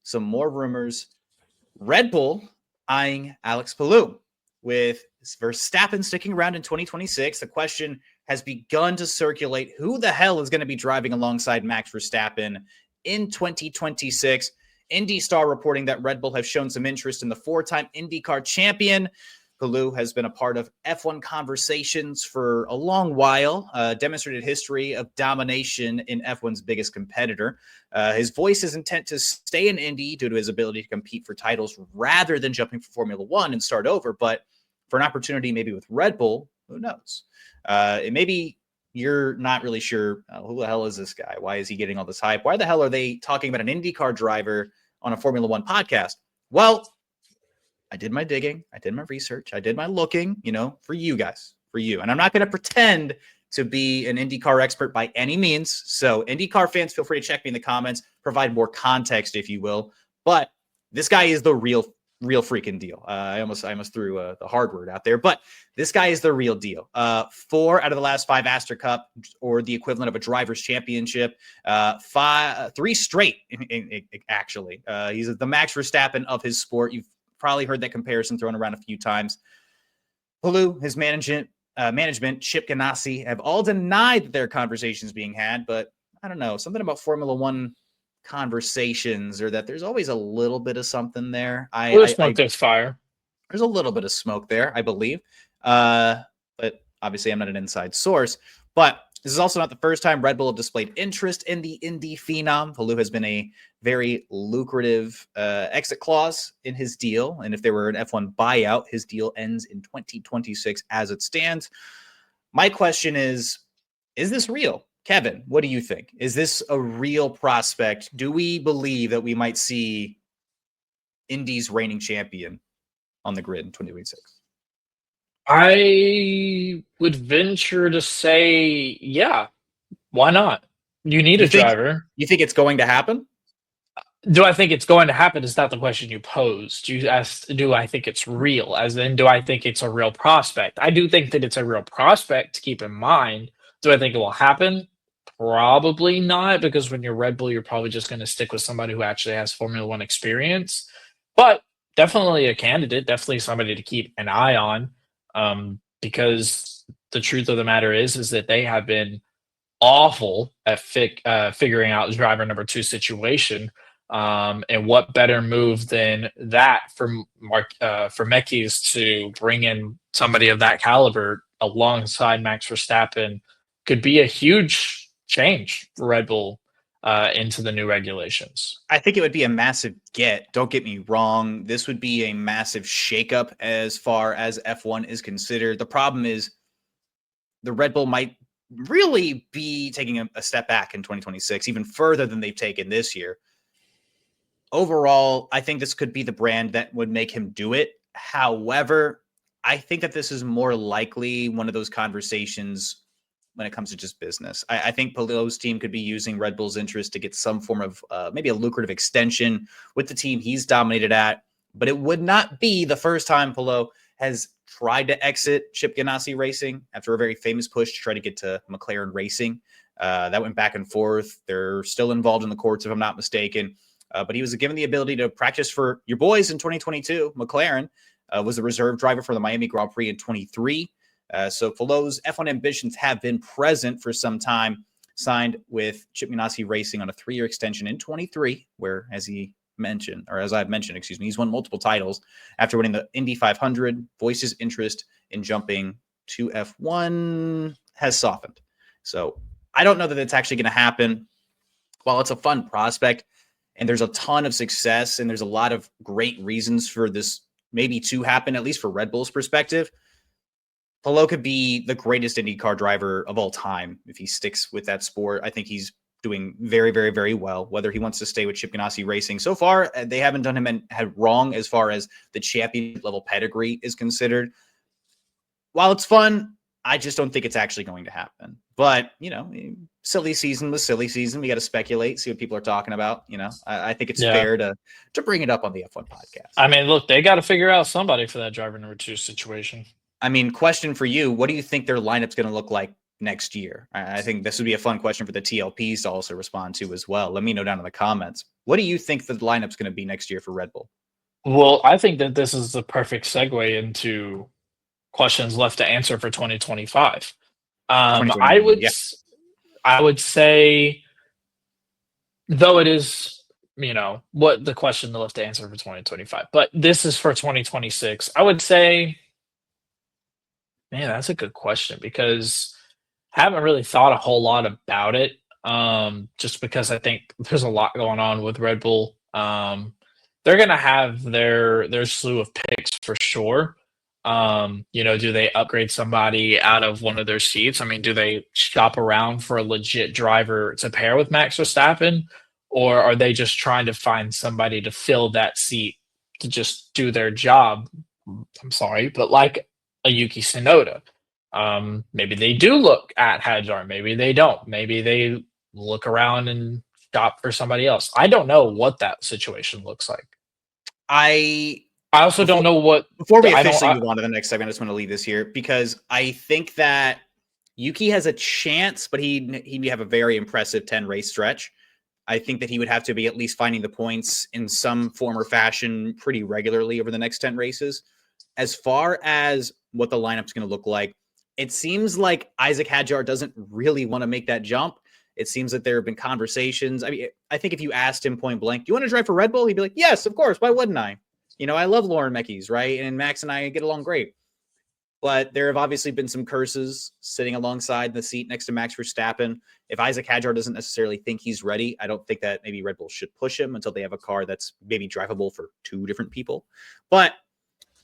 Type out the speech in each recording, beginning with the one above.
some more rumors. Red Bull eyeing Alex Palou. With Verstappen sticking around in 2026, the question has begun to circulate, who the hell is going to be driving alongside Max Verstappen in 2026? IndyStar reporting that Red Bull have shown some interest in the four-time IndyCar champion. Palou has been a part of F1 conversations for a long while, demonstrated history of domination in F1's biggest competitor. His voice is intent to stay in Indy due to his ability to compete for titles rather than jumping for Formula One and start over. But for an opportunity maybe with Red Bull, who knows? Maybe you're not really sure, who the hell is this guy? Why is he getting all this hype? Why the hell are they talking about an IndyCar driver on a Formula One podcast? Well, I did my digging. I did my research. I did my looking, for you guys, for you. And I'm not going to pretend to be an IndyCar expert by any means. So IndyCar fans, feel free to check me in the comments, provide more context, if you will. But this guy is the real freaking deal. I almost threw the hard word out there, but this guy is the real deal. 4 out of the last 5 Astor Cup, or the equivalent of a driver's championship, 3 straight, actually. He's the Max Verstappen of his sport. You've probably heard that comparison thrown around a few times. Palou, his management, Chip Ganassi, have all denied that there are conversations being had, but I don't know, something about Formula One conversations, or that there's always a little bit of something there. There's fire. There's a little bit of smoke there, I believe. But obviously I'm not an inside source. But this is also not the first time Red Bull have displayed interest in the Indy phenom. Palou has been a very lucrative exit clause in his deal. And if there were an F1 buyout, his deal ends in 2026 as it stands. My question is this real? Kevin, what do you think? Is this a real prospect? Do we believe that we might see Indy's reigning champion on the grid in 2026? I would venture to say, yeah, why not? You need a driver. You think it's going to happen? Do I think it's going to happen is not the question you posed. You asked, do I think it's real? As in, do I think it's a real prospect? I do think that it's a real prospect to keep in mind. Do I think it will happen? Probably not, because when you're Red Bull, you're probably just going to stick with somebody who actually has Formula One experience. But definitely a candidate, definitely somebody to keep an eye on. Because the truth of the matter is that they have been awful at figuring out driver number 2 situation. And what better move than that for Mekis to bring in somebody of that caliber alongside Max Verstappen could be a huge change for Red Bull into the new regulations. I think it would be a massive get. Don't get me wrong. This would be a massive shakeup as far as F1 is considered. The problem is the Red Bull might really be taking a step back in 2026, even further than they've taken this year. Overall, I think this could be the brand that would make him do it. However, I think that this is more likely one of those conversations when it comes to just business. I think Palou's team could be using Red Bull's interest to get some form of maybe a lucrative extension with the team he's dominated at. But it would not be the first time Palou has tried to exit Chip Ganassi Racing after a very famous push to try to get to McLaren Racing. That went back and forth. They're still involved in the courts, if I'm not mistaken. But he was given the ability to practice for your boys in 2022. McLaren was the reserve driver for the Miami Grand Prix in 23. So Palou's F1 ambitions have been present for some time. Signed with Chip Ganassi Racing on a 3-year extension in 23, where, as I've mentioned, he's won multiple titles after winning the Indy 500. Voices interest in jumping to F1 has softened. So I don't know that it's actually going to happen. While it's a fun prospect and there's a ton of success and there's a lot of great reasons for this maybe to happen, at least for Red Bull's perspective, Palou could be the greatest IndyCar driver of all time if he sticks with that sport. I think he's doing very, very, very well, whether he wants to stay with Chip Ganassi Racing. So far, they haven't done him wrong as far as the championship level pedigree is considered. While it's fun, I just don't think it's actually going to happen. But, silly season was silly season. We got to speculate, see what people are talking about. I think it's fair to bring it up on the F1 podcast. I mean, look, they got to figure out somebody for that driver number 2 situation. I mean, question for you, what do you think their lineup's going to look like next year? I think this would be a fun question for the TLPs to also respond to as well. Let me know down in the comments. What do you think the lineup's going to be next year for Red Bull? Well, I think that this is the perfect segue into questions left to answer for 2025. I 2029, would yeah. I would say, though it is, what the question left to answer for 2025, but this is for 2026. I would say, man, that's a good question because I haven't really thought a whole lot about it. Just because I think there's a lot going on with Red Bull. They're gonna have their slew of picks for sure. Do they upgrade somebody out of one of their seats? I mean, do they shop around for a legit driver to pair with Max Verstappen, or are they just trying to find somebody to fill that seat to just do their job? I'm sorry, but like a Yuki Tsunoda. Maybe they do look at Hadjar, maybe they don't. Maybe they look around and shop for somebody else. I don't know what that situation looks like. I also don't know what. Before we officially move on to the next segment, I just want to leave this here because I think that Yuki has a chance, but he'd have a very impressive 10 race stretch. I think that he would have to be at least finding the points in some form or fashion pretty regularly over the next 10 races. As far as what the lineup's going to look like, it seems like Isaac Hadjar doesn't really want to make that jump. It seems that there have been conversations. I mean, I think if you asked him point blank, do you want to drive for Red Bull? He'd be like, yes, of course. Why wouldn't I? I love Lauren Meckies, right? And Max and I get along great. But there have obviously been some curses sitting alongside the seat next to Max Verstappen. If Isaac Hadjar doesn't necessarily think he's ready, I don't think that maybe Red Bull should push him until they have a car that's maybe drivable for two different people. But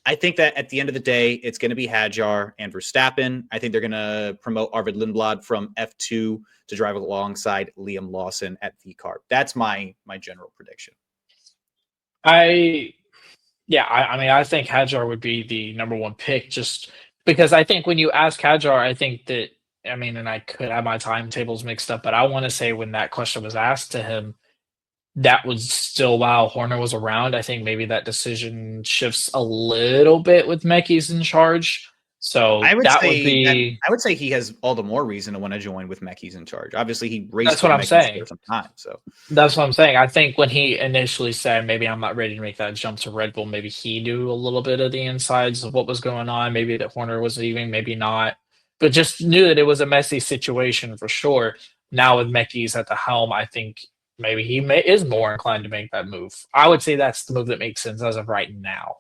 I think that at the end of the day, it's going to be Hadjar and Verstappen. I think they're going to promote Arvid Lindblad from F2 to drive alongside Liam Lawson at VCAR. That's my general prediction. I think Hadjar would be the number one pick just because I think when you ask Hadjar, I think that, and I could have my timetables mixed up, but I want to say when that question was asked to him, that was still while Horner was around. I think maybe that decision shifts a little bit with Meckies in charge. So I would say he has all the more reason to want to join with Meckies in charge. Obviously, he raced. That's what I'm saying. For some time, so that's what I'm saying. I think when he initially said maybe I'm not ready to make that jump to Red Bull, maybe he knew a little bit of the insides of what was going on. Maybe that Horner was leaving, maybe not, but just knew that it was a messy situation for sure. Now with Meckies at the helm, I think maybe he is more inclined to make that move. I would say that's the move that makes sense as of right now.